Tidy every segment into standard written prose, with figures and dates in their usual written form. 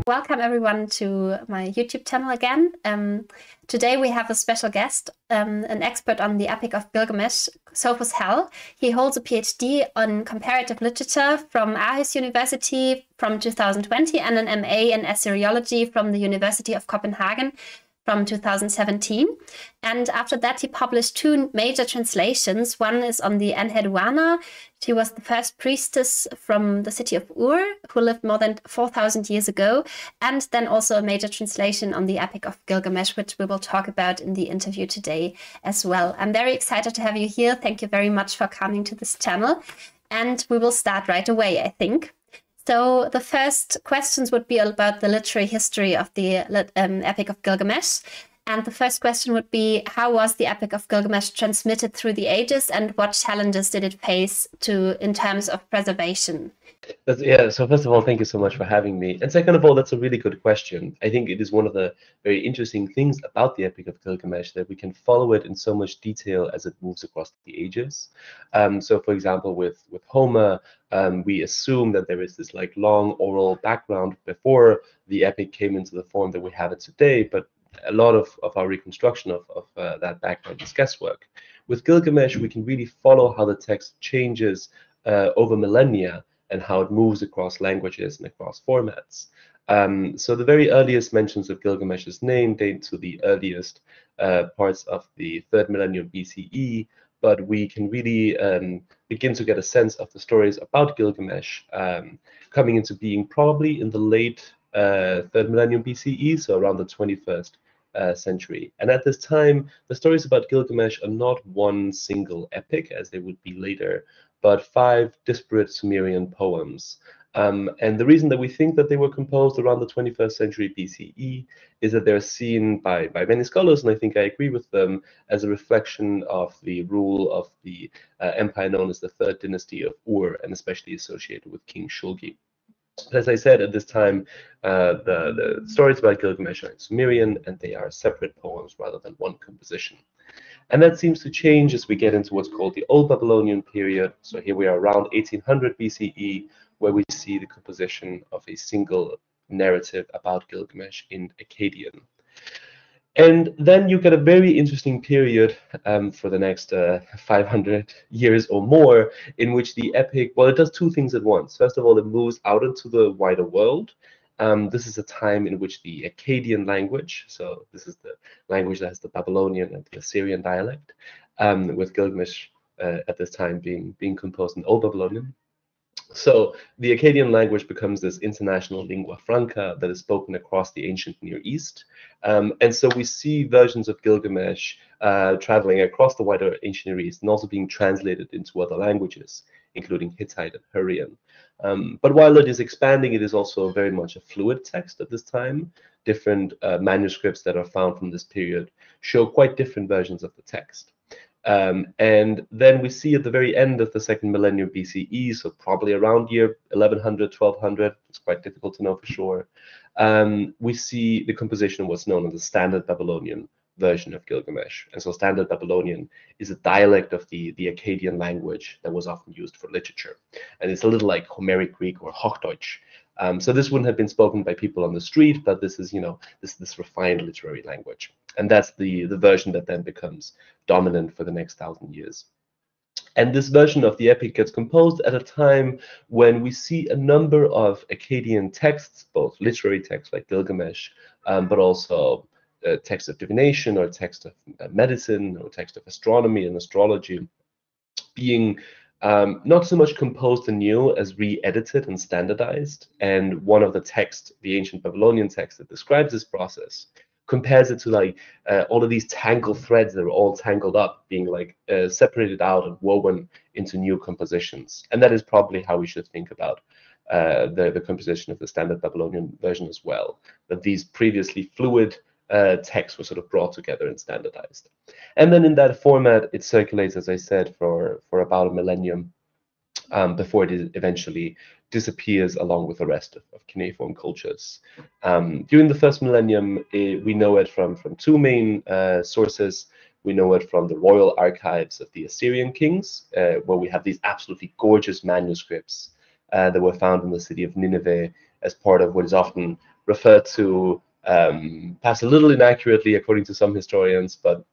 Welcome everyone to my YouTube channel again. Today we have a special guest, an expert on the Epic of Gilgamesh, Sophus Helle. He holds a PhD on comparative literature from Aarhus University from 2020 and an MA in Assyriology from the University of Copenhagen from 2017. And after that, he published two major translations. One is on the Enheduanna. She was the first priestess from the city of Ur, who lived more than 4,000 years ago. And then also a major translation on the Epic of Gilgamesh, which we will talk about in the interview today as well. I'm very excited to have you here. Thank you very much for coming to this channel. And we will start right away, I think. So the first questions would be about the literary history of the Epic of Gilgamesh. And the first question would be, how was the Epic of Gilgamesh transmitted through the ages, and what challenges did it face in terms of preservation? So first of all, thank you so much for having me. And second of all, that's a really good question. I think it is one of the very interesting things about the Epic of Gilgamesh that we can follow it in so much detail as it moves across the ages. So for example, with Homer, we assume that there is this like long oral background before the epic came into the form that we have it today, but a lot of our reconstruction of that background is guesswork. With Gilgamesh, we can really follow how the text changes over millennia and how it moves across languages and across formats. So the very earliest mentions of Gilgamesh's name date to the earliest parts of the 3rd millennium BCE, but we can really begin to get a sense of the stories about Gilgamesh coming into being probably in the late 3rd millennium BCE, so around the 21st century. And at this time, the stories about Gilgamesh are not one single epic, as they would be later, but 5 disparate Sumerian poems. And the reason that we think that they were composed around the 21st century BCE is that they're seen by many scholars, and I think I agree with them, as a reflection of the rule of the empire known as the 3rd dynasty of Ur, and especially associated with King Shulgi. But as I said, at this time, the stories about Gilgamesh are in Sumerian, and they are separate poems rather than one composition. And that seems to change as we get into what's called the Old Babylonian period. So here we are around 1800 BCE, where we see the composition of a single narrative about Gilgamesh in Akkadian. And then you get a very interesting period for the next 500 years or more, in which the epic, well, it does two things at once. First of all, it moves out into the wider world. This is a time in which the Akkadian language, so this is the language that has the Babylonian and the Assyrian dialect, with Gilgamesh at this time being composed in Old Babylonian. So the Akkadian language becomes this international lingua franca that is spoken across the ancient Near East. And so we see versions of Gilgamesh traveling across the wider ancient Near East and also being translated into other languages, including Hittite and Hurrian. But while it is expanding, it is also very much a fluid text at this time. Different manuscripts that are found from this period show quite different versions of the text. And then we see at the very end of the 2nd millennium BCE, so probably around year 1100, 1200, it's quite difficult to know for sure, we see the composition of what's known as the Standard Babylonian version of Gilgamesh. And so Standard Babylonian is a dialect of the Akkadian language that was often used for literature. And it's a little like Homeric Greek or Hochdeutsch. So this wouldn't have been spoken by people on the street, but this is, this refined literary language. And that's the version that then becomes dominant for the next 1,000 years. And this version of the epic gets composed at a time when we see a number of Akkadian texts, both literary texts like Gilgamesh, but also texts of divination or text of medicine or text of astronomy and astrology being not so much composed anew as re-edited and standardized. And one of the texts, the ancient Babylonian text that describes this process, compares it to like all of these tangled threads that are all tangled up, being like separated out and woven into new compositions. And that is probably how we should think about the composition of the Standard Babylonian version as well, that these previously fluid texts were sort of brought together and standardized. And then in that format, it circulates, as I said, for about a millennium before it eventually disappears along with the rest of cuneiform cultures. During the 1st millennium, we know it from two main sources. We know it from the royal archives of the Assyrian kings, where we have these absolutely gorgeous manuscripts that were found in the city of Nineveh as part of what is often referred to, perhaps a little inaccurately according to some historians, but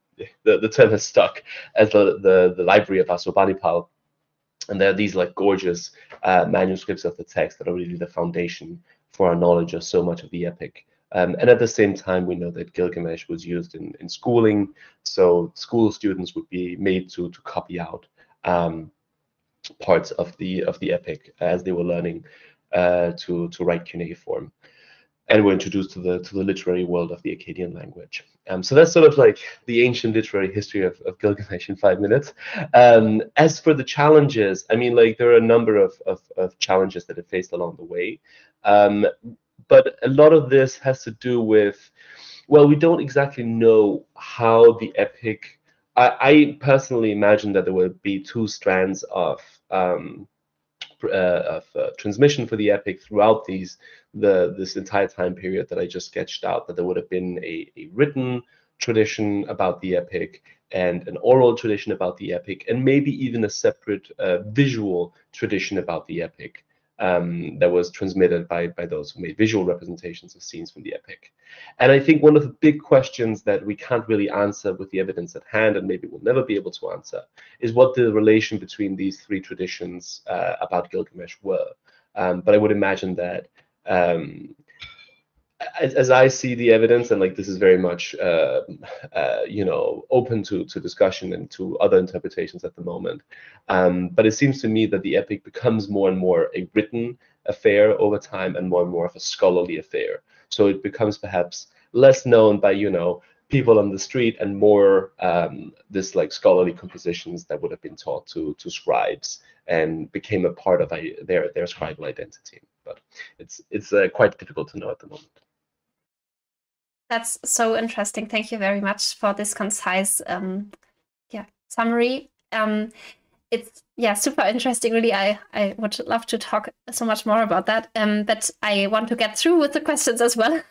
the term has stuck, as the library of Assurbanipal. And there are these like gorgeous manuscripts of the text that are really the foundation for our knowledge of so much of the epic. And at the same time, we know that Gilgamesh was used in schooling, so school students would be made to copy out parts of the epic as they were learning to write cuneiform, and were introduced to the literary world of the Akkadian language. So that's sort of like the ancient literary history of Gilgamesh in 5 minutes. As for the challenges, I mean, like there are a number of challenges that it faced along the way. But a lot of this has to do with, well, we don't exactly know how the epic, I personally imagine that there will be two strands of transmission for the epic throughout this entire time period that I just sketched out, that there would have been a written tradition about the epic and an oral tradition about the epic, and maybe even a separate visual tradition about the epic that was transmitted by those who made visual representations of scenes from the epic. And I think one of the big questions that we can't really answer with the evidence at hand, and maybe we'll never be able to answer, is what the relation between these three traditions about Gilgamesh were. But I would imagine that as I see the evidence, and like this is very much open to discussion and to other interpretations at the moment, but it seems to me that the epic becomes more and more a written affair over time, and more of a scholarly affair. So it becomes perhaps less known by people on the street, and more this like scholarly compositions that would have been taught to scribes and became a part of their scribal identity. But it's quite difficult to know at the moment. That's so interesting. Thank you very much for this concise summary. It's super interesting. Really, I would love to talk so much more about that. But I want to get through with the questions as well.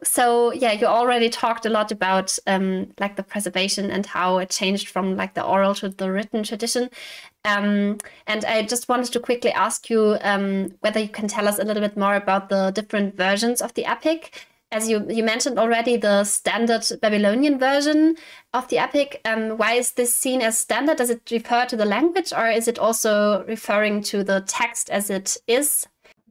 So you already talked a lot about like the preservation and how it changed from like the oral to the written tradition. And I just wanted to quickly ask you whether you can tell us a little bit more about the different versions of the epic. As you mentioned already, the standard Babylonian version of the epic. Why is this seen as standard? Does it refer to the language, or is it also referring to the text as it is?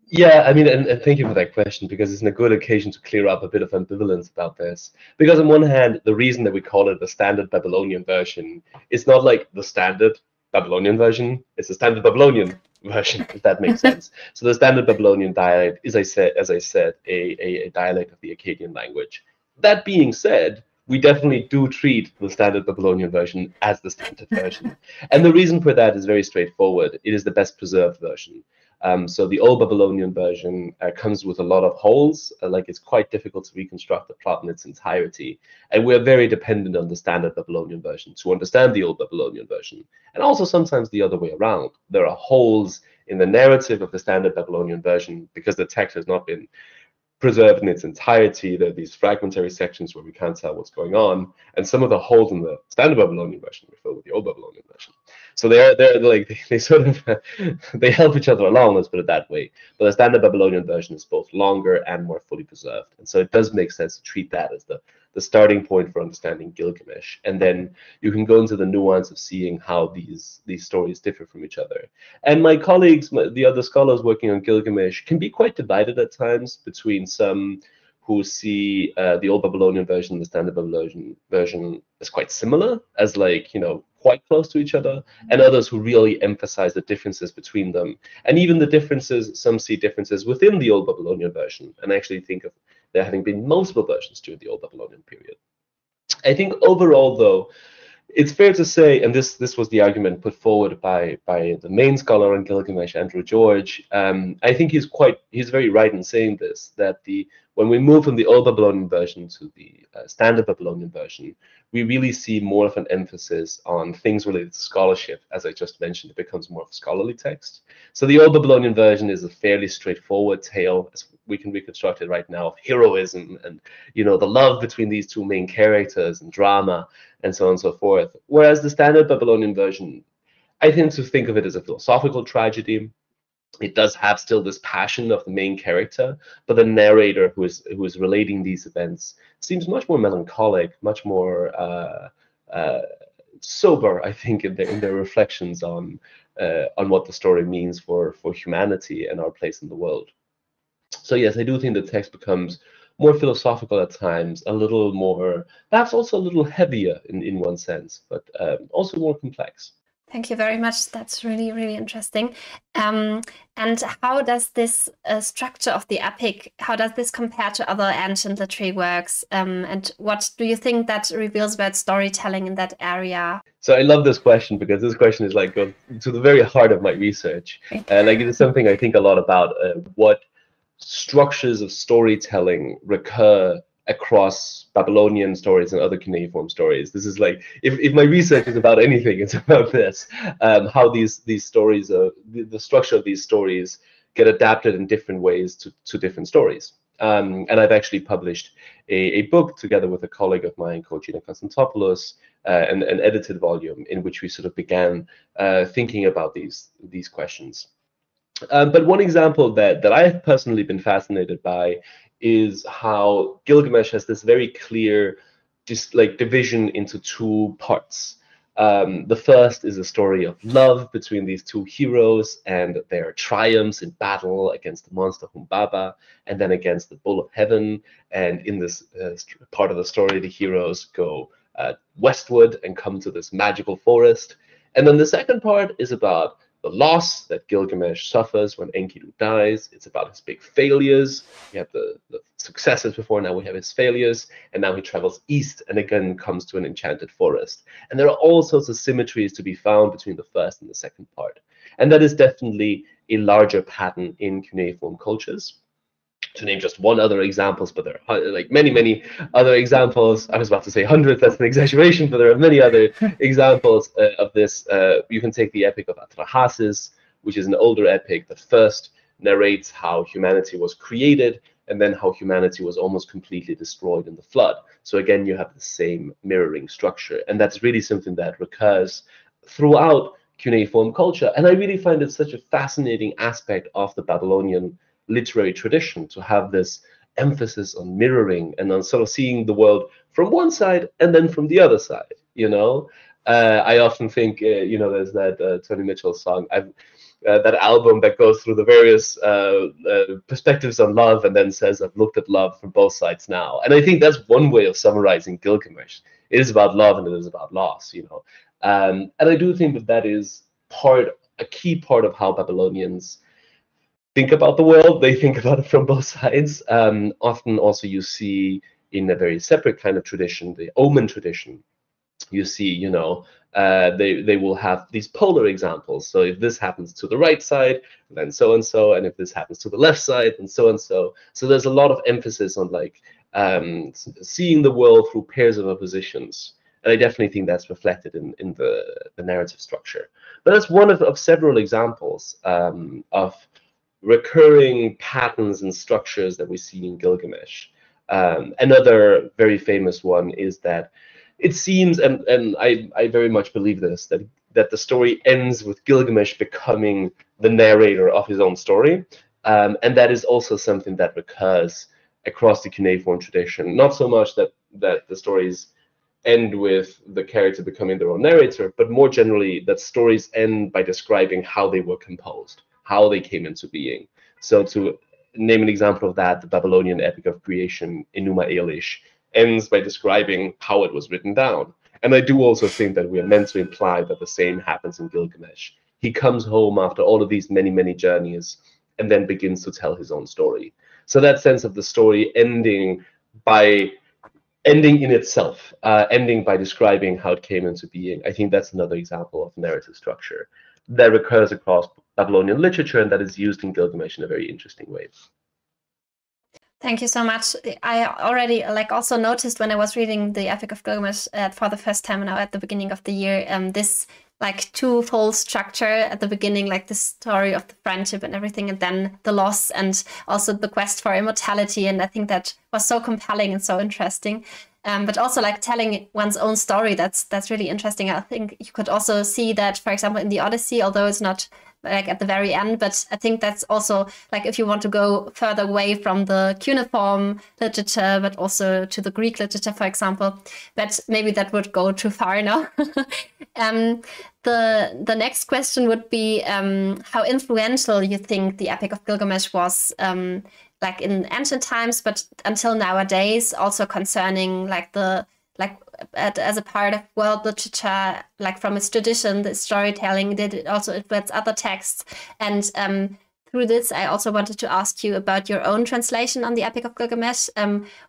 Yeah, I mean, and thank you for that question, because it's a good occasion to clear up a bit of ambivalence about this. Because on one hand, the reason that we call it the standard Babylonian version is not like the standard Babylonian version, it's the standard Babylonian version, if that makes sense. So the standard Babylonian dialect is, as I said, a dialect of the Akkadian language. That being said, we definitely do treat the standard Babylonian version as the standard version. And the reason for that is very straightforward. It is the best preserved version. So the old Babylonian version comes with a lot of holes, like it's quite difficult to reconstruct the plot in its entirety. And we're very dependent on the standard Babylonian version to understand the old Babylonian version. And also sometimes the other way around. There are holes in the narrative of the standard Babylonian version because the text has not been preserved in its entirety. There are these fragmentary sections where we can't tell what's going on, and some of the holes in the standard Babylonian version refer with the old Babylonian version. So they're like they sort of they help each other along, let's put it that way. But the standard Babylonian version is both longer and more fully preserved, and so it does make sense to treat that as the starting point for understanding Gilgamesh. And then you can go into the nuance of seeing how these stories differ from each other. And my colleagues, the other scholars working on Gilgamesh, can be quite divided at times between some who see the old Babylonian version and the standard Babylonian version as quite similar, as like, quite close to each other, and others who really emphasize the differences between them. And even the differences, some see differences within the old Babylonian version, and actually think of there having been multiple versions during the old Babylonian period. I think overall, though, it's fair to say, and this was the argument put forward by the main scholar on Gilgamesh, Andrew George. I think he's very right in saying this, that when we move from the old Babylonian version to the standard Babylonian version, we really see more of an emphasis on things related to scholarship. As I just mentioned, it becomes more of a scholarly text. So the old Babylonian version is a fairly straightforward tale, as we can reconstruct it right now, of heroism and the love between these two main characters and drama and so on and so forth. Whereas the standard Babylonian version, I tend to think of it as a philosophical tragedy. It does have still this passion of the main character, but the narrator who is relating these events seems much more melancholic, much more sober, I think, in their reflections on what the story means for humanity and our place in the world. So yes, I do think the text becomes more philosophical at times, a little more, perhaps also a little heavier in one sense, but also more complex. Thank you very much. That's really, really interesting. And how does this structure of the epic, how does this compare to other ancient literary works? And what do you think that reveals about storytelling in that area? So I love this question because this question is like to the very heart of my research. Like it is something I think a lot about, what structures of storytelling recur across Babylonian stories and other cuneiform stories. This is like, if my research is about anything, it's about this, how these stories, the structure of these stories get adapted in different ways to different stories. And I've actually published a book together with a colleague of mine called Gina Konstantopoulos, an edited volume in which we sort of began thinking about these questions. But one example that I have personally been fascinated by is how Gilgamesh has this very clear division into two parts. The first is a story of love between these two heroes and their triumphs in battle against the monster Humbaba and then against the bull of heaven. And in this part of the story, the heroes go westward and come to this magical forest. And then the second part is about the loss that Gilgamesh suffers when Enkidu dies. It's about his big failures. We have the successes before, now we have his failures, and now he travels east and again comes to an enchanted forest. And there are all sorts of symmetries to be found between the first and the second part. And that is definitely a larger pattern in cuneiform cultures. To name just one other examples, but there are like many other examples. I was about to say hundreds, that's an exaggeration, but there are many other examples of this. You can take the Epic of Atrahasis, which is an older epic that first narrates how humanity was created and then how humanity was almost completely destroyed in the flood. So again, you have the same mirroring structure, and that's really something that recurs throughout cuneiform culture. And I really find it such a fascinating aspect of the Babylonian literary tradition to have this emphasis on mirroring and on sort of seeing the world from one side and then from the other side. I often think there's that Tony Mitchell song, that album that goes through the various perspectives on love and then says, I've looked at love from both sides now. And I think that's one way of summarizing Gilgamesh. It is about love and it is about loss. And I do think that is a key part of how Babylonians think about the world. They think about it from both sides. Often also you see in a very separate kind of tradition, the Omen tradition, you see, they will have these polar examples. So if this happens to the right side, then so and so, and if this happens to the left side, then so and so. So there's a lot of emphasis on seeing the world through pairs of oppositions. And I definitely think that's reflected in the narrative structure. But that's one of several examples of recurring patterns and structures that we see in Gilgamesh. Another very famous one is that it seems, and I very much believe this, that the story ends with Gilgamesh becoming the narrator of his own story. And that is also something that recurs across the cuneiform tradition. Not so much that the stories end with the character becoming their own narrator, but more generally that stories end by describing how they were composed, how they came into being. So to name an example of that, the Babylonian Epic of Creation, Enuma Elish, ends by describing how it was written down. And I do also think that we are meant to imply that the same happens in Gilgamesh. He comes home after all of these many journeys and then begins to tell his own story. So that sense of the story ending in itself, ending by describing how it came into being, I think that's another example of narrative structure that recurs across Babylonian literature and that is used in Gilgamesh in a very interesting way. Thank you so much. I already also noticed when I was reading the Epic of Gilgamesh for the first time now at the beginning of the year, this twofold structure at the beginning, the story of the friendship and everything, and then the loss and also the quest for immortality. And I think that was so compelling and so interesting. but also like telling one's own story. That's really interesting. I think you could also see that, for example, in the Odyssey, although it's not like at the very end, but I think that's also like if you want to go further away from the cuneiform literature, but also to the Greek literature, for example, but maybe that would go too far now. The next question would be how influential you think the Epic of Gilgamesh was, like in ancient times, but until nowadays, also concerning like as a part of world literature, like from its tradition, the storytelling, did it also influence other texts? And through this, I also wanted to ask you about your own translation on the Epic of Gilgamesh.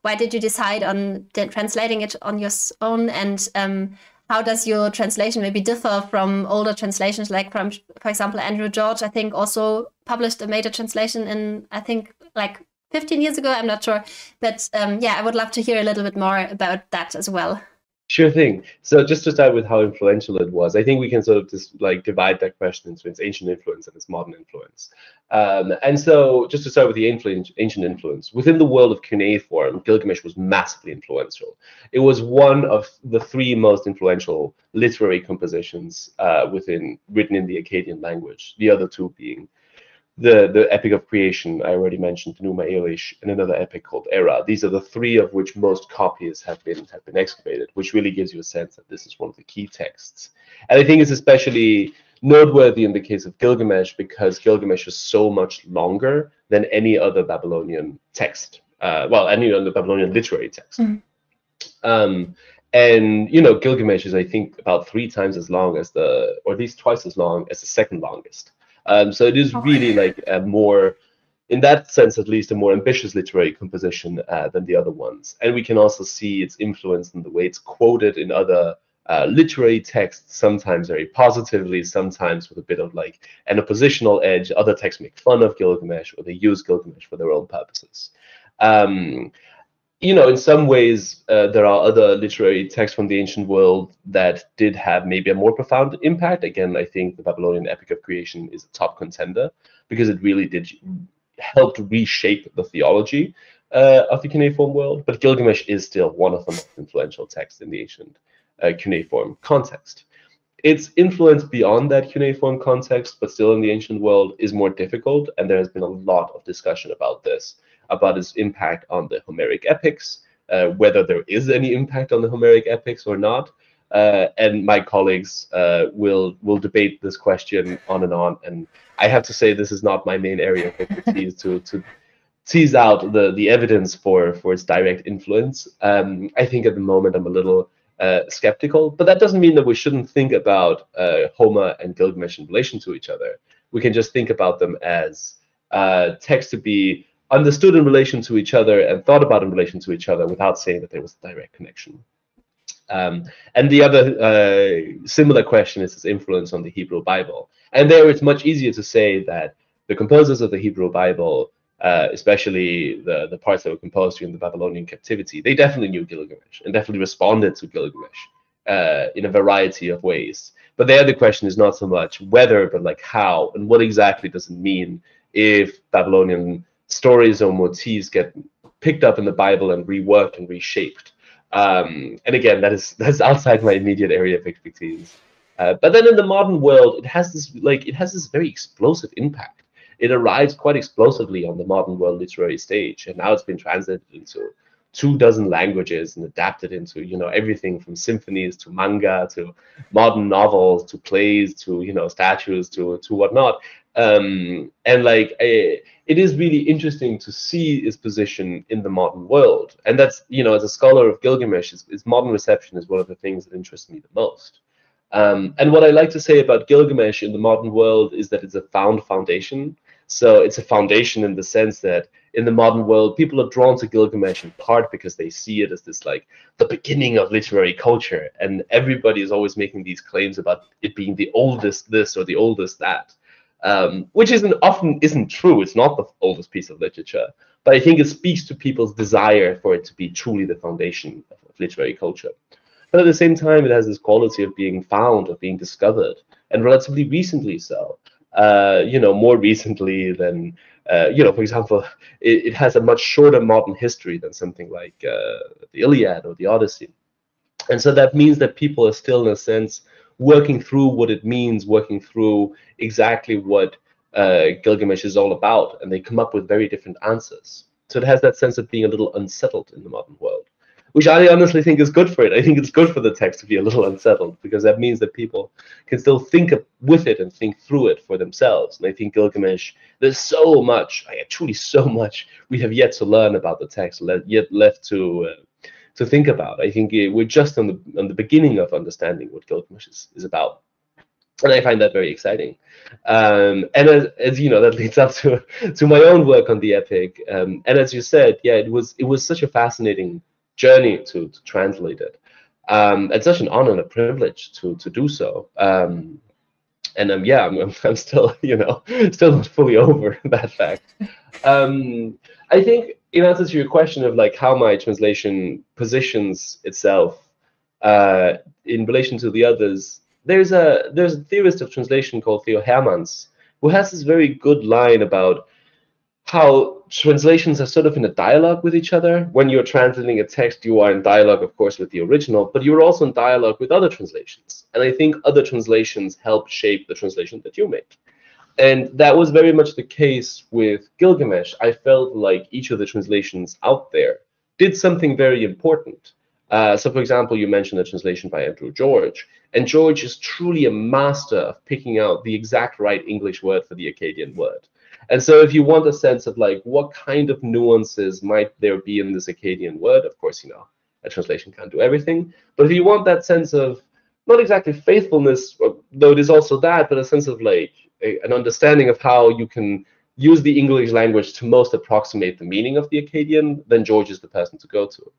Why did you decide on translating it on your own? And how does your translation maybe differ from older translations, like from, for example, Andrew George, I think also published a major translation in, I think, like 15 years ago, I'm not sure. But yeah, I would love to hear a little bit more about that as well. Sure thing. So just to start with how influential it was, I think we can sort of just like divide that question into its ancient influence and its modern influence. And so just to start with the ancient influence, within the world of cuneiform, Gilgamesh was massively influential. It was one of the three most influential literary compositions written in the Akkadian language, the other two being the Epic of Creation, I already mentioned, Numa Elish, and another epic called Era. These are the three of which most copies have been excavated, which really gives you a sense that this is one of the key texts. And I think it's especially noteworthy in the case of Gilgamesh because Gilgamesh is so much longer than any other Babylonian text. Well, any other Babylonian literary text. And Gilgamesh is, I think, about 3 times as long as or at least twice as long as the second longest. So it is really like a more, in that sense at least, a more ambitious literary composition than the other ones. And we can also see its influence in the way it's quoted in other literary texts, sometimes very positively, sometimes with a bit of like an oppositional edge. Other texts make fun of Gilgamesh or they use Gilgamesh for their own purposes. In some ways, there are other literary texts from the ancient world that did have maybe a more profound impact. Again, I think the Babylonian Epic of Creation is a top contender because it really did help to reshape the theology of the cuneiform world. But Gilgamesh is still one of the most influential texts in the ancient cuneiform context. Its influence beyond that cuneiform context, but still in the ancient world, is more difficult, and there has been a lot of discussion about this, about its impact on the Homeric epics, whether there is any impact on the Homeric epics or not. And my colleagues will debate this question on and on. And I have to say this is not my main area of expertise to tease out the evidence for its direct influence. I think at the moment I'm a little skeptical, but that doesn't mean that we shouldn't think about Homer and Gilgamesh in relation to each other. We can just think about them as texts to be understood in relation to each other and thought about in relation to each other without saying that there was a direct connection. And the other similar question is its influence on the Hebrew Bible. And there it's much easier to say that the composers of the Hebrew Bible, especially the parts that were composed during the Babylonian captivity, they definitely knew Gilgamesh and definitely responded to Gilgamesh in a variety of ways. But there the question is not so much whether, but like how, and what exactly does it mean if Babylonian stories or motifs get picked up in the Bible and reworked and reshaped. And again, that's outside my immediate area of expertise. But then in the modern world, it has this very explosive impact. It arrives quite explosively on the modern world literary stage, and now it's been translated into 24 languages and adapted into everything from symphonies to manga to modern novels to plays to statues to whatnot. It is really interesting to see its position in the modern world. And that's, as a scholar of Gilgamesh, its modern reception is one of the things that interests me the most. And what I like to say about Gilgamesh in the modern world is that it's a found foundation. So it's a foundation in the sense that in the modern world, people are drawn to Gilgamesh in part because they see it as this like the beginning of literary culture. And everybody is always making these claims about it being the oldest this or the oldest that. Which often isn't true. It's not the oldest piece of literature, but I think it speaks to people's desire for it to be truly the foundation of literary culture. But at the same time, it has this quality of being found, of being discovered, and relatively recently so. more recently than, for example, it has a much shorter modern history than something like the Iliad or the Odyssey. And so that means that people are still, in a sense, working through what it means, working through exactly what Gilgamesh is all about, and they come up with very different answers. So it has that sense of being a little unsettled in the modern world, which I honestly think is good for it. I think it's good for the text to be a little unsettled, because that means that people can still think with it and think through it for themselves. And I think Gilgamesh, there's so much, truly so much we have yet to learn about the text, yet left to think about. I think we're just on the beginning of understanding what Gilgamesh is about. And I find that very exciting. And as you know, that leads up to my own work on the epic. And as you said, yeah, it was such a fascinating journey to translate it. And such an honor and a privilege to do so. And yeah, I'm still, still not fully over that fact. I think in answer to your question of like how my translation positions itself in relation to the others, there's a theorist of translation called Theo Hermans who has this very good line about how translations are sort of in a dialogue with each other. When you're translating a text, you are in dialogue, of course, with the original, but you're also in dialogue with other translations. And I think other translations help shape the translation that you make. And that was very much the case with Gilgamesh. I felt like each of the translations out there did something very important. So, for example, you mentioned a translation by Andrew George. And George is truly a master of picking out the exact right English word for the Akkadian word. And so if you want a sense of like what kind of nuances might there be in this Akkadian word, of course, a translation can't do everything. But if you want that sense of not exactly faithfulness, though it is also that, but a sense of like an understanding of how you can use the English language to most approximate the meaning of the Akkadian, then George is the person to go to.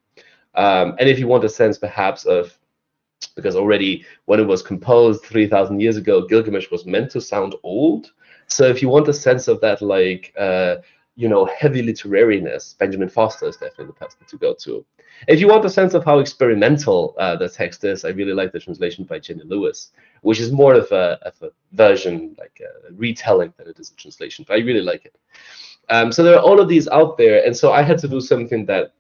And if you want a sense perhaps of, because already when it was composed 3,000 years ago, Gilgamesh was meant to sound old. So if you want a sense of that, like, heavy literariness, Benjamin Foster is definitely the person to go to. If you want a sense of how experimental the text is, I really like the translation by Jenny Lewis, which is more of a version, like a retelling than it is a translation, but I really like it. So there are all of these out there, and so I had to do something that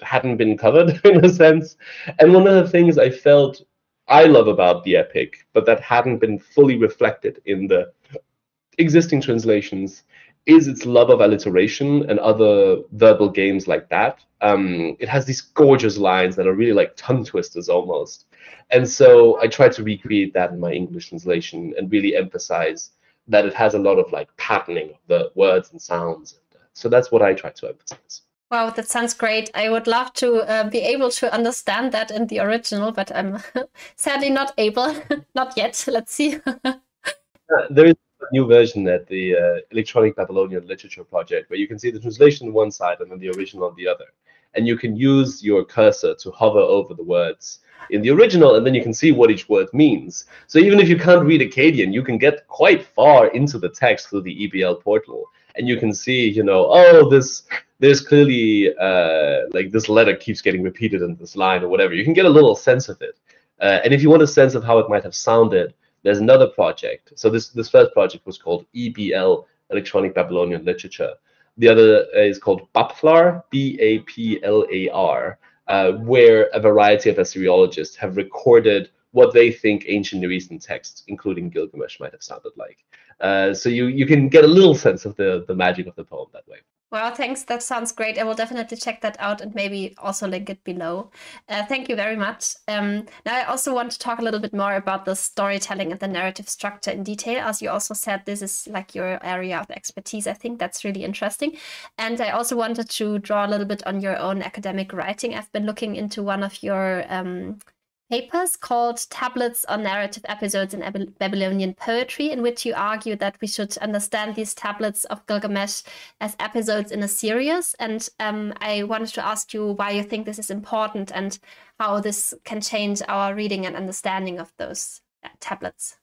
hadn't been covered in a sense. And one of the things I felt I love about the epic, but that hadn't been fully reflected in the existing translations, is its love of alliteration and other verbal games like that. It has these gorgeous lines that are really like tongue twisters almost. And so I tried to recreate that in my English translation and really emphasize that it has a lot of like patterning of the words and sounds. So that's what I tried to emphasize. Wow, that sounds great. I would love to be able to understand that in the original, but I'm sadly not able. Not yet. Let's see. There is a new version at the Electronic Babylonian Literature project where you can see the translation on one side and then the original on the other. And you can use your cursor to hover over the words in the original, and then you can see what each word means. So even if you can't read Akkadian, you can get quite far into the text through the EBL portal. And you can see, there's clearly like this letter keeps getting repeated in this line or whatever. You can get a little sense of it. And if you want a sense of how it might have sounded, there's another project. So this first project was called EBL, Electronic Babylonian Literature. The other is called BAPLAR, BAPLAR, where a variety of Assyriologists have recorded what they think ancient Near Eastern texts, including Gilgamesh, might have sounded like. So you can get a little sense of the magic of the poem that way. Well, thanks. That sounds great. I will definitely check that out and maybe also link it below. Thank you very much. Now, I also want to talk a little bit more about the storytelling and the narrative structure in detail. As you also said, this is like your area of expertise. I think that's really interesting. And I also wanted to draw a little bit on your own academic writing. I've been looking into one of your papers called Tablets on Narrative Episodes in Babylonian Poetry, in which you argue that we should understand these tablets of Gilgamesh as episodes in a series. And I wanted to ask you why you think this is important and how this can change our reading and understanding of those tablets.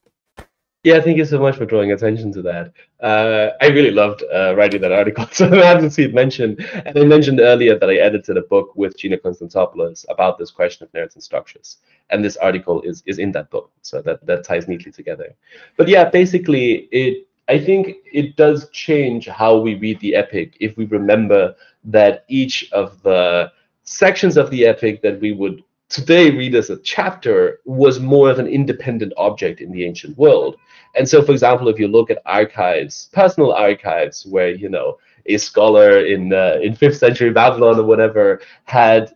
Yeah, thank you so much for drawing attention to that. I really loved writing that article, so I'm happy to see it mentioned. And I mentioned earlier that I edited a book with Gina Konstantopoulos about this question of narrative structures, and this article is in that book, so that ties neatly together. But yeah, basically, I think it does change how we read the epic if we remember that each of the sections of the epic that we would today read as a chapter was more of an independent object in the ancient world. And so, for example, if you look at archives, personal archives, where a scholar in 5th century Babylon or whatever had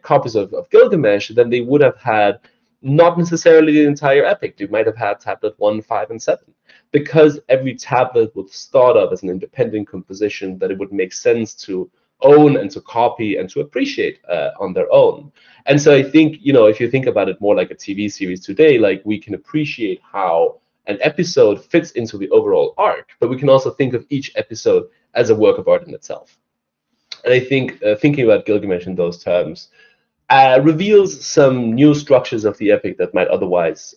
copies of Gilgamesh, then they would have had not necessarily the entire epic. They might have had tablet 1, 5, and 7, because every tablet would start up as an independent composition that it would make sense to own and to copy and to appreciate on their own. And so I think, if you think about it more like a TV series today, like we can appreciate how an episode fits into the overall arc, but we can also think of each episode as a work of art in itself. And I think thinking about Gilgamesh in those terms reveals some new structures of the epic that might otherwise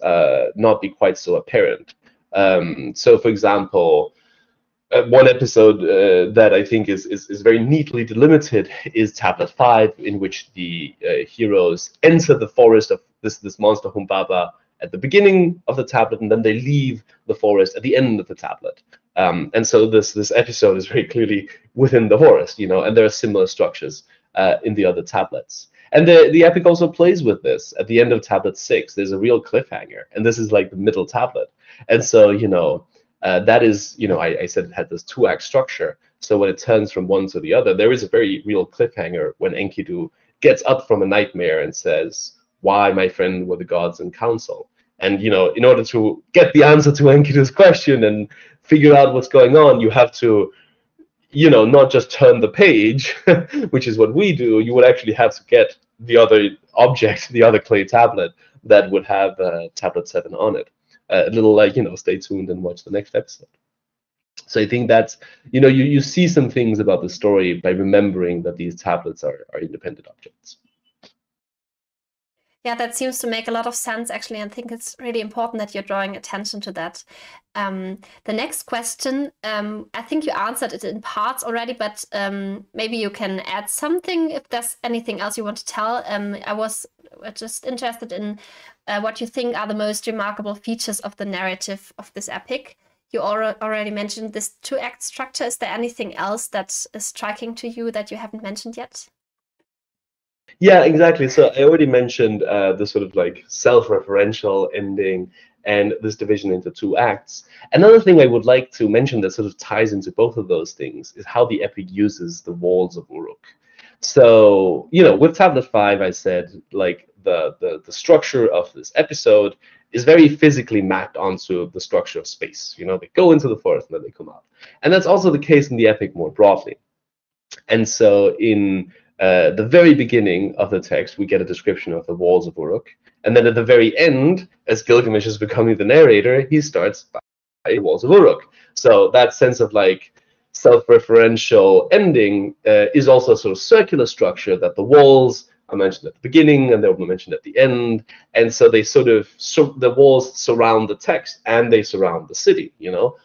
not be quite so apparent. So, for example, one episode that I think is very neatly delimited is Tablet 5, in which the heroes enter the forest of this monster Humbaba at the beginning of the tablet, and then they leave the forest at the end of the tablet. And so this episode is very clearly within the forest, and there are similar structures in the other tablets. And the epic also plays with this. At the end of tablet 6, there's a real cliffhanger, and this is like the middle tablet. And so, that is, I said it had this 2-act structure. So when it turns from one to the other, there is a very real cliffhanger when Enkidu gets up from a nightmare and says, "Why, my friend, were the gods in council?" And, in order to get the answer to Enkidu's question and figure out what's going on, you have to, not just turn the page, which is what we do. You would actually have to get the other object, the other clay tablet that would have tablet 7 on it. A little like, stay tuned and watch the next episode. So I think that's, you see some things about the story by remembering that these tablets are independent objects. Yeah, that seems to make a lot of sense, actually. And I think it's really important that you're drawing attention to that. The next question, I think you answered it in parts already, but maybe you can add something if there's anything else you want to tell. I was just interested in what you think are the most remarkable features of the narrative of this epic. You already mentioned this 2-act structure. Is there anything else that is striking to you that you haven't mentioned yet? Yeah, exactly. So I already mentioned the sort of like self-referential ending and this division into 2 acts. Another thing I would like to mention that sort of ties into both of those things is how the epic uses the walls of Uruk. So, with Tablet 5, I said, like, the structure of this episode is very physically mapped onto the structure of space. They go into the forest and then they come out. And that's also the case in the epic more broadly. And so in the very beginning of the text, we get a description of the walls of Uruk. And then at the very end, as Gilgamesh is becoming the narrator, he starts by the walls of Uruk. So that sense of like self-referential ending is also a sort of circular structure, that the walls are mentioned at the beginning and they're mentioned at the end. And so they the walls surround the text and they surround the city,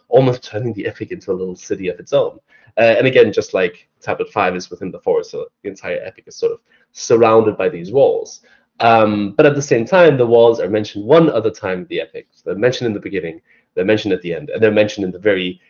almost turning the epic into a little city of its own. And again, just like Tablet 5 is within the forest, so the entire epic is sort of surrounded by these walls. But at the same time, the walls are mentioned one other time in the epic. So they're mentioned in the beginning, they're mentioned at the end, and they're mentioned in the very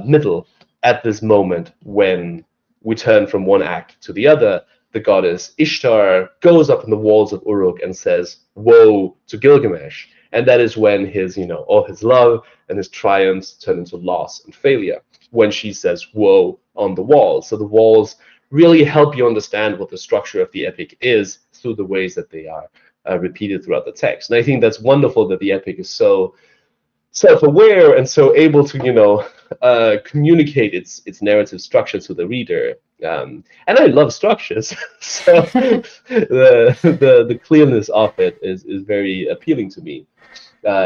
middle at this moment when we turn from one act to the other. The goddess Ishtar goes up in the walls of Uruk and says, "Woe to Gilgamesh." And that is when his, all his love and his triumphs turn into loss and failure, when she says "woe" on the walls. So the walls really help you understand what the structure of the epic is through the ways that they are repeated throughout the text. And I think that's wonderful that the epic is so self-aware and so able to, communicate its narrative structure to the reader. And I love structures, so the clearness of it is very appealing to me.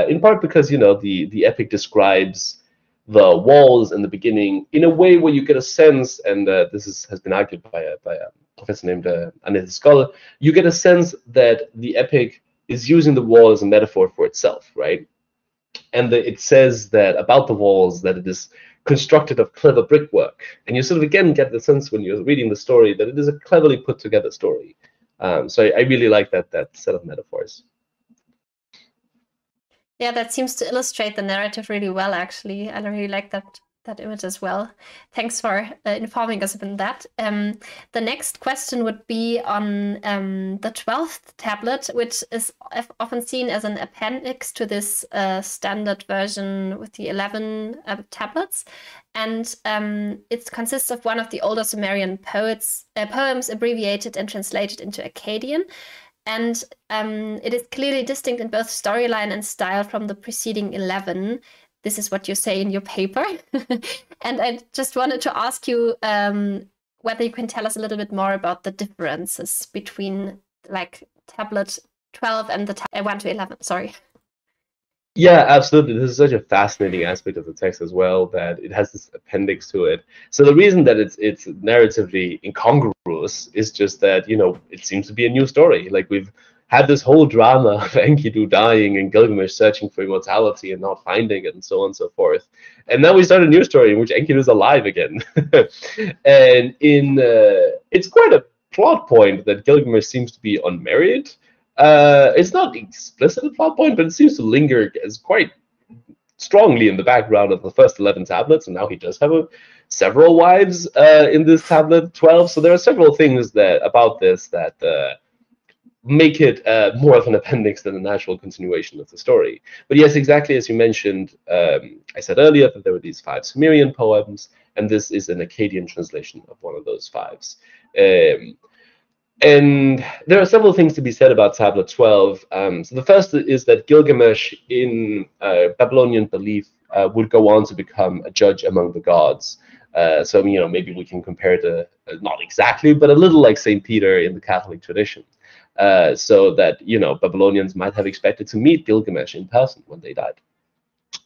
In part because the epic describes the walls in the beginning in a way where you get a sense, and this has been argued by a professor named Annette Skoll, you get a sense that the epic is using the wall as a metaphor for itself, right? and it says that about the walls that it is constructed of clever brickwork, and you sort of again get the sense when you're reading the story that it is a cleverly put together story. So I really like that set of metaphors. Yeah, that seems to illustrate the narrative really well, actually. I really like that image as well. Thanks for informing us about that. The next question would be on the 12th tablet, which is often seen as an appendix to this standard version with the 11 tablets. And it consists of one of the older Sumerian poems abbreviated and translated into Akkadian. And it is clearly distinct in both storyline and style from the preceding 11. This is what you say in your paper. And I just wanted to ask you whether you can tell us a little bit more about the differences between like tablet 12 and the 1 to 11. Sorry. Yeah, absolutely. This is such a fascinating aspect of the text as well, that it has this appendix to it. So the reason that it's narratively incongruous is just that, you know, it seems to be a new story. Like, we've had this whole drama of Enkidu dying and Gilgamesh searching for immortality and not finding it and so on and so forth. And now we start a new story in which Enkidu is alive again. And it's quite a plot point that Gilgamesh seems to be unmarried. It's not explicit a plot point, but it seems to linger as quite strongly in the background of the first 11 tablets, and now he does have several wives in this tablet 12. So there are several things about this that make it more of an appendix than a natural continuation of the story. But yes, exactly as you mentioned, I said earlier that there were these 5 Sumerian poems, and this is an Akkadian translation of one of those 5s. And there are several things to be said about Tablet 12. So the first is that Gilgamesh, in Babylonian belief, would go on to become a judge among the gods. So, you know, maybe we can compare it to, not exactly, but a little like St. Peter in the Catholic tradition. So that, you know, Babylonians might have expected to meet Gilgamesh in person when they died.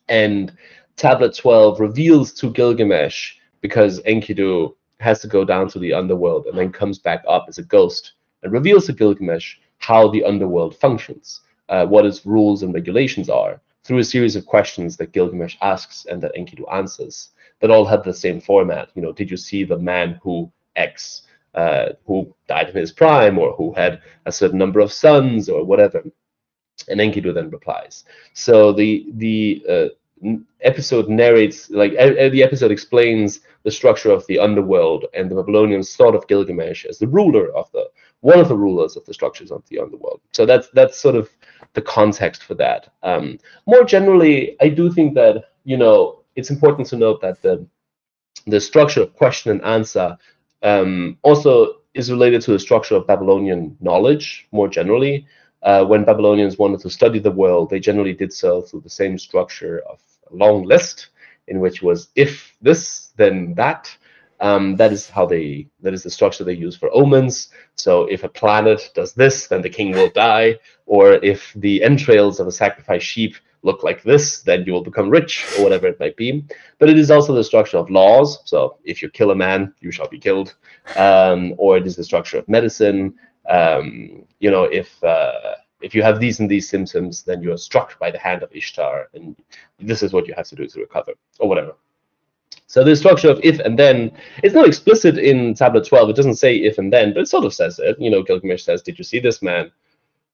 And Tablet 12 reveals to Gilgamesh, because Enkidu has to go down to the underworld and then comes back up as a ghost, and reveals to Gilgamesh how the underworld functions, what its rules and regulations are, through a series of questions that Gilgamesh asks and that Enkidu answers, that all have the same format. You know, did you see the man who X, who died in his prime, or who had a certain number of sons, or whatever? And Enkidu then replies. So the episode narrates, like, the episode explains the structure of the underworld, and the Babylonians thought of Gilgamesh as the ruler of one of the rulers of the structures of the underworld. So that's sort of the context for that. More generally, I do think that, you know, it's important to note that the structure of question and answer also is related to the structure of Babylonian knowledge more generally. When Babylonians wanted to study the world, they generally did so through the same structure of a long list, in which was, if this, then that. That is the structure they use for omens. So if a planet does this, then the king will die. Or if the entrails of a sacrificed sheep look like this, then you will become rich, or whatever it might be. But it is also the structure of laws. So if you kill a man, you shall be killed. Or it is the structure of medicine. You know, if you have these and these symptoms, then you are struck by the hand of Ishtar, and this is what you have to do to recover, or whatever. So the structure of if and then, it's not explicit in Tablet 12. It doesn't say if and then, but it sort of says it. You know, Gilgamesh says, did you see this man?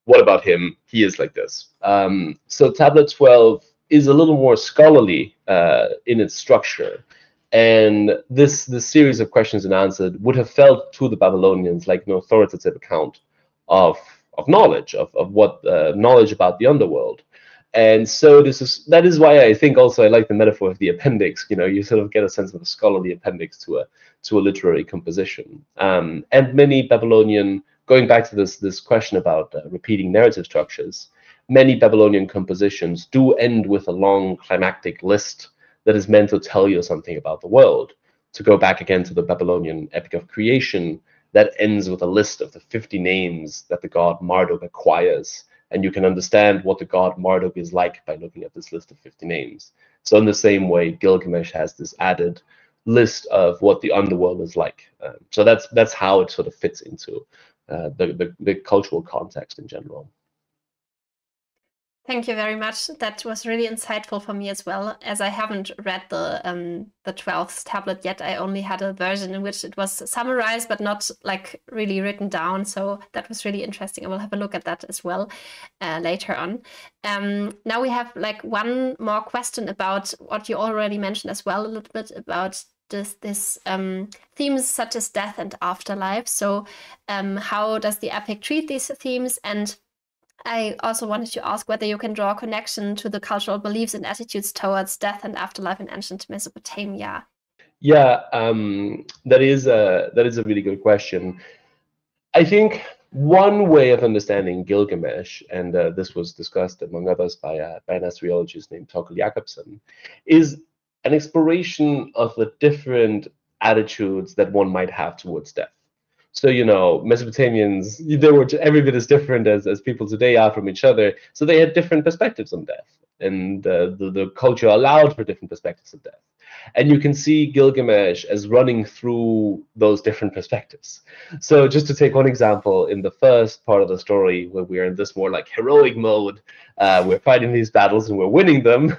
What about him? He is like this. So Tablet 12 is a little more scholarly in its structure. And this series of questions and answers would have felt to the Babylonians like an authoritative account of knowledge, of what knowledge about the underworld. And so that is why I think also I like the metaphor of the appendix. You know, you sort of get a sense of a scholarly appendix to a literary composition. And many Babylonian, going back to this question about repeating narrative structures, many Babylonian compositions do end with a long climactic list that is meant to tell you something about the world. To go back again to the Babylonian Epic of Creation, that ends with a list of the 50 names that the god Marduk acquires. And you can understand what the god Marduk is like by looking at this list of 50 names. So in the same way, Gilgamesh has this added list of what the underworld is like. So that's how it sort of fits into the cultural context in general. Thank you very much. That was really insightful for me as well. As I haven't read the 12th tablet yet, I only had a version in which it was summarized but not like really written down. So that was really interesting. I will have a look at that as well later on. Now we have like one more question about what you already mentioned as well, a little bit about this themes such as death and afterlife. So how does the epic treat these themes? And I also wanted to ask whether you can draw a connection to the cultural beliefs and attitudes towards death and afterlife in ancient Mesopotamia. Yeah, that is a really good question. I think one way of understanding Gilgamesh, and this was discussed among others by an Assyriologist named Torkel Jakobsen, is an exploration of the different attitudes that one might have towards death. So, Mesopotamians, they were every bit as different as people today are from each other. So they had different perspectives on death. And the culture allowed for different perspectives of death. And you can see Gilgamesh as running through those different perspectives. So just to take one example, in the first part of the story, where we're in this more like heroic mode, we're fighting these battles and we're winning them,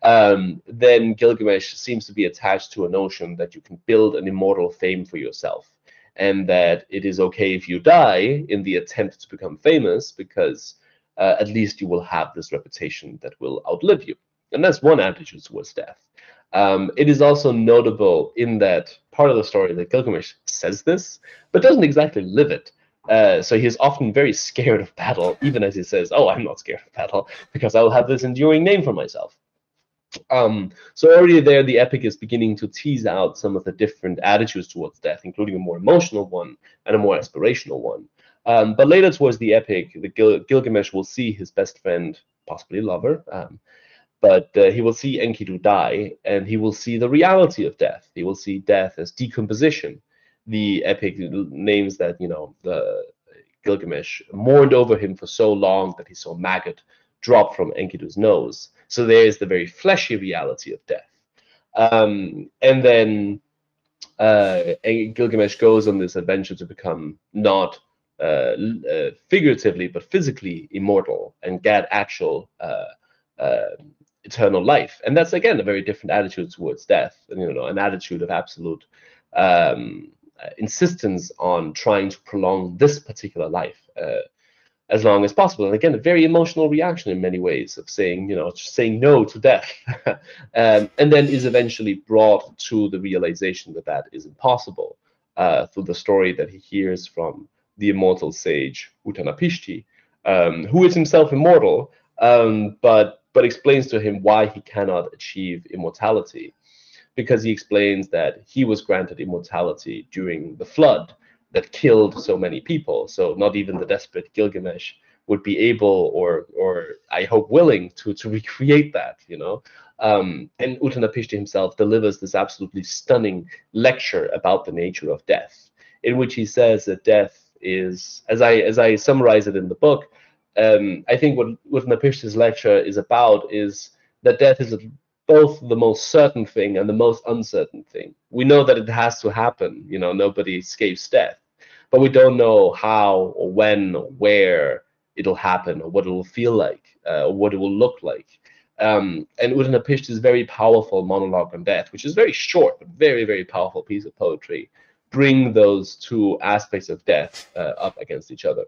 then Gilgamesh seems to be attached to a notion that you can build an immortal fame for yourself, and that it is okay if you die in the attempt to become famous, because at least you will have this reputation that will outlive you. And that's one attitude towards death. It is also notable in that part of the story that Gilgamesh says this, but doesn't exactly live it. So he is often very scared of battle, even as he says, "Oh, I'm not scared of battle, because I will have this enduring name for myself." So already there, the epic is beginning to tease out some of the different attitudes towards death, including a more emotional one and a more aspirational one. But later towards the epic, Gilgamesh will see his best friend, possibly lover, but he will see Enkidu die, and he will see the reality of death. He will see death as decomposition. The epic names that, the Gilgamesh mourned over him for so long that he saw maggot drop from Enkidu's nose. So there is the very fleshy reality of death. And then Gilgamesh goes on this adventure to become not figuratively but physically immortal and get actual eternal life. And that's, again, a very different attitude towards death, and an attitude of absolute insistence on trying to prolong this particular life as long as possible. And again, a very emotional reaction in many ways of saying, saying no to death. And then is eventually brought to the realization that that is impossible through the story that he hears from the immortal sage Utanapishti, who is himself immortal, but explains to him why he cannot achieve immortality. Because he explains that he was granted immortality during the flood that killed so many people. So not even the desperate Gilgamesh would be able, or I hope willing, to recreate that, And Utanapishti himself delivers this absolutely stunning lecture about the nature of death, in which he says that death is, as I summarize it in the book, I think what Utanapishti's lecture is about is that death is both the most certain thing and the most uncertain thing. We know that it has to happen. Nobody escapes death, but we don't know how or when or where it'll happen, or what it will feel like, or what it will look like. And Utanapishti's very powerful monologue on death, which is very short but very, very powerful piece of poetry, bring those two aspects of death up against each other.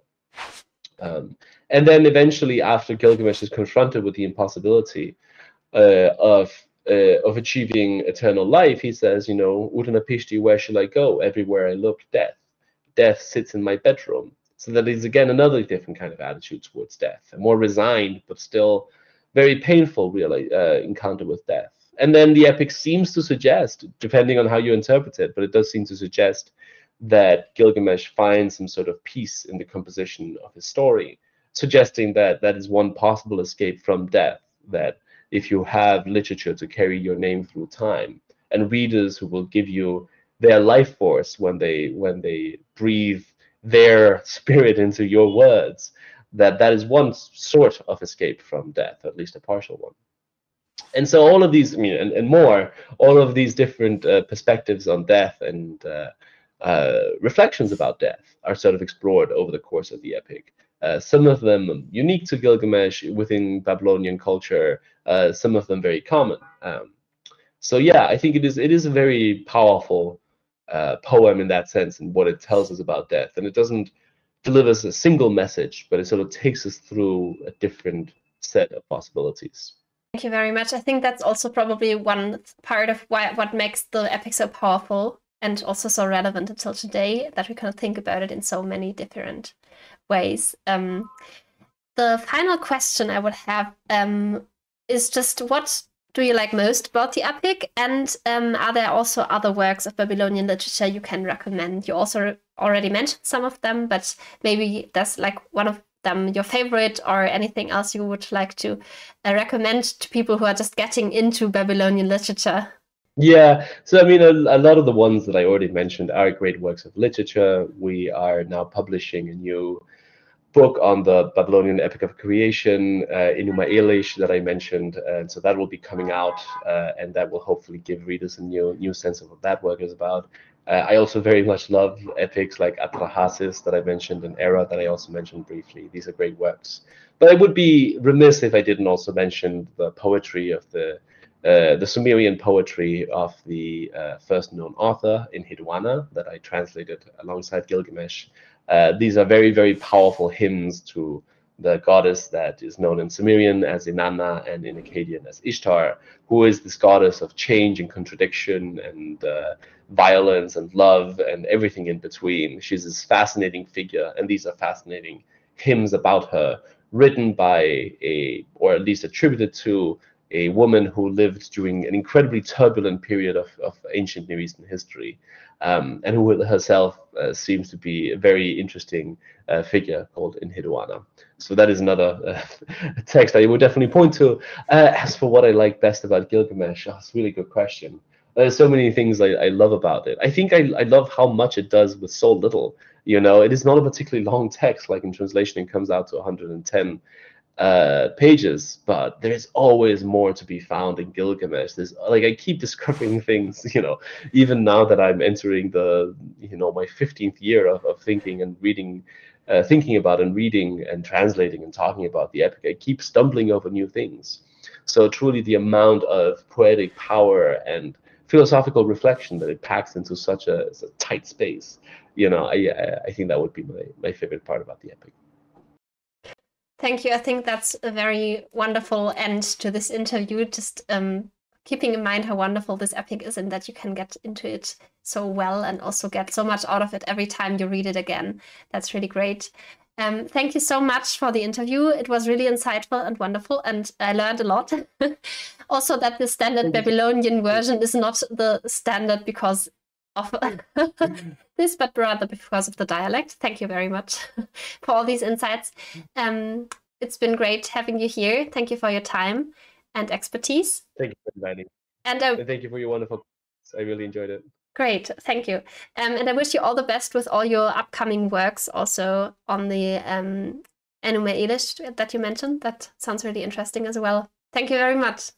And then eventually, after Gilgamesh is confronted with the impossibility of achieving eternal life, he says, Utanapishti, where shall I go? Everywhere I look, death. Death sits in my bedroom. So that is, again, another different kind of attitude towards death, a more resigned but still very painful encounter with death. And then the epic seems to suggest, depending on how you interpret it, but it does seem to suggest that Gilgamesh finds some sort of peace in the composition of his story, suggesting that that is one possible escape from death, that if you have literature to carry your name through time, and readers who will give you their life force when they breathe their spirit into your words, that is one sort of escape from death, at least a partial one. And so all of these, and more, all of these different perspectives on death and reflections about death are sort of explored over the course of the epic. some of them unique to Gilgamesh within Babylonian culture, some of them very common. So yeah, I think it is a very powerful poem in that sense, and what it tells us about death. And it doesn't deliver us a single message, but it sort of takes us through a different set of possibilities. Thank you very much. I think that's also probably one part of what makes the epic so powerful and also so relevant until today, that we kind of think about it in so many different ways. The final question I would have is just, what do you like most about the epic? And are there also other works of Babylonian literature you can recommend? You also already mentioned some of them, but maybe there's like one of them your favorite, or anything else you would like to recommend to people who are just getting into Babylonian literature? Yeah, so I mean, a lot of the ones that I already mentioned are great works of literature. We are now publishing a new book on the Babylonian Epic of Creation, Enuma Elish, that I mentioned, and so that will be coming out, and that will hopefully give readers a new sense of what that work is about. I also very much love epics like Atrahasis that I mentioned, and Era that I also mentioned briefly. These are great works. But I would be remiss if I didn't also mention the poetry of the Sumerian poetry of the first known author in Enheduanna that I translated alongside Gilgamesh. These are very, very powerful hymns to the goddess that is known in Sumerian as Inanna and in Akkadian as Ishtar, who is this goddess of change and contradiction and violence and love and everything in between. She's this fascinating figure, and these are fascinating hymns about her, written by or at least attributed to, a woman who lived during an incredibly turbulent period of ancient Near Eastern history, and who herself seems to be a very interesting figure called Enheduanna. So that is another text I would definitely point to. As for what I like best about Gilgamesh, it's a really good question. There's so many things I love about it. I think I love how much it does with so little. It is not a particularly long text. Like in translation, it comes out to 110 pages, but there's always more to be found in Gilgamesh. There's like, I keep discovering things, even now that I'm entering my 15th year of thinking and reading, thinking about and reading and translating and talking about the epic. I keep stumbling over new things. So truly, the amount of poetic power and philosophical reflection that it packs into such a tight space, I think that would be my favorite part about the epic. Thank you. I think that's a very wonderful end to this interview. Just keeping in mind how wonderful this epic is, and that you can get into it so well and also get so much out of it every time you read it again. That's really great. Thank you so much for the interview. It was really insightful and wonderful, and I learned a lot. Also, that the standard Babylonian version is not the standard because of this, but rather because of the dialect. Thank you very much for all these insights. It's been great having you here. Thank you for your time and expertise. Thank you for inviting me. And thank you for your wonderful. I really enjoyed it. Great, thank you. And I wish you all the best with all your upcoming works, also on the Enuma Elish that you mentioned. That sounds really interesting as well. Thank you very much.